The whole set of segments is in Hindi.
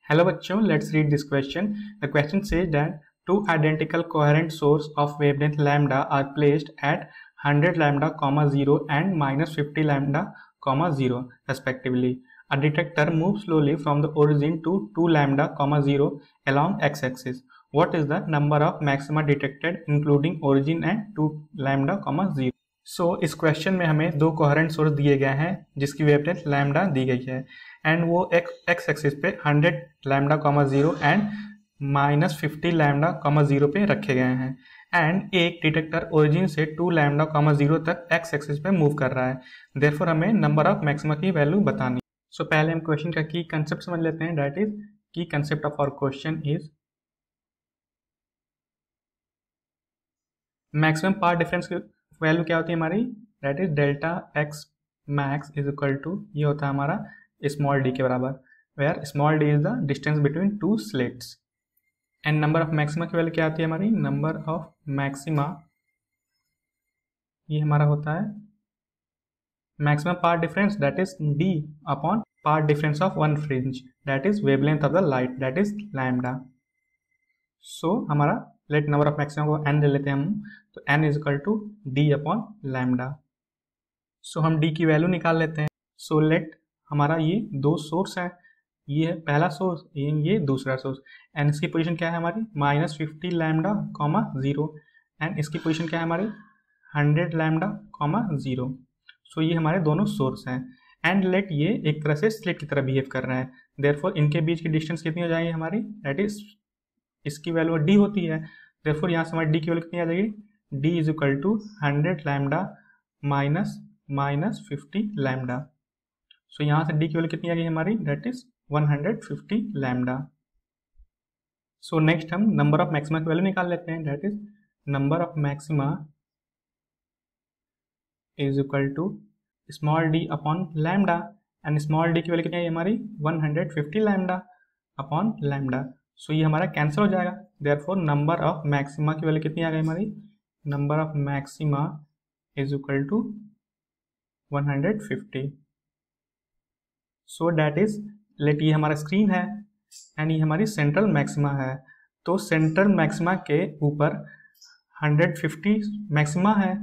Hello बच्चों, let's read this question. The question says that two identical coherent sources of wavelength lambda are placed at 100 lambda, 0 and minus 50 lambda, 0 respectively. A detector moves slowly from the origin to 2 lambda, 0 along x-axis. What is the number of maxima detected including origin and 2 lambda, 0? इस क्वेश्चन में हमें दो कोहेरेंट सोर्स दिए गए हैं जिसकी वेवलेंथ लैम्डा दी गई है एंड वो एक्स एक्सिस पे 100 लैम्डा, 0 एंड माइनस 50 लैम्डा, 0 पे रखे गए हैं एंड एक डिटेक्टर ओरिजिन से 2 लैम्डा, 0 तक एक्स एक्सिस पे मूव कर रहा है। देयरफॉर हमें नंबर ऑफ मैक्सिमा की वैल्यू बतानी। पहले हम क्वेश्चन का की कंसेप्ट समझ लेते हैं। दैट इज की concept of our question is maximum path difference value क्या होती है हमारी, that is delta x max is equal to, ये होता है हमारा स्मॉल डी के बराबर, where small d is the distance between two slits. And number of maxima की वैल्यू क्या आती है हमारी, नंबर ऑफ मैक्सिमा ये हमारा होता है maximum path difference that is d upon path difference of one fringe that is wavelength of the light that is lambda. हमारा लेट नंबर ऑफ मैक्सिमा को n ले लेते हैं हम, तो n is equal to d upon lambda. हम d की वैल्यू निकाल लेते हैं। लेट हमारा ये दो सोर्स है, ये है पहला सोर्स, ये दूसरा सोर्स एंड इसकी पोजीशन क्या है हमारी -50 लैम्डा, 0 एंड इसकी पोजीशन क्या है हमारी 100 लैम्डा, 0। ये हमारे दोनों सोर्स हैं एंड लेट ये एक तरह से स्लिट की तरह बिहेव कर रहे हैं। देयरफॉर इनके बीच की डिस्टेंस कितनी हो जाएगी हमारी, दैट इज इसकी वैल्यू डी होती है। देयरफॉर यहाँ से हमारी डी की वैल्यू कितनी आ जाएगी, d is equal to 100 lambda minus 50 lambda. यहाँ से डी की वैल्यू कितनी आ गई हमारी, दैट इज 150 लैम्डा। नेक्स्ट हम नंबर ऑफ मैक्सिमा की वैल्यू निकाल लेते हैं। That is number of maxima is equal to small d upon lambda and small d की वैल्यू कितनी आई हमारी 150 लैम्डा अपॉन लैम्डा। ये हमारा कैंसिल हो जाएगा। देयरफॉर नंबर ऑफ मैक्सिमा की वैल्यू कितनी आ गई हमारी, number of maxima is equal to 150। That is let ये हमारा स्क्रीन है एंड ये हमारी सेंट्रल मैक्सिमा है। सेंट्रल मैक्सिमा के ऊपर 150 मैक्सिमा है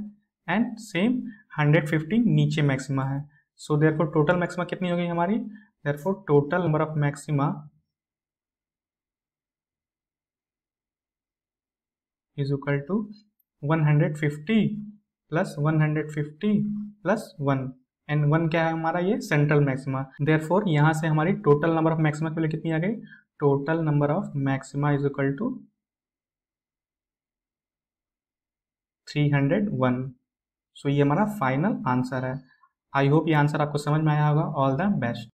एंड सेम 150 नीचे मैक्सिमा है। देयरफॉर टोटल मैक्सिमा कितनी होगी हमारी, therefore total number of maxima is equal to 150 plus 150 plus 1 and 1 क्या है हमारा, ये सेंट्रल मैक्सिमा। देयरफॉर यहाँ से हमारी टोटल नंबर ऑफ मैक्सिमा के लिए कितनी आ गई, total number of maxima is equal to 301। ये हमारा फाइनल आंसर है। आई होप ये आंसर आपको समझ में आया होगा। All the best.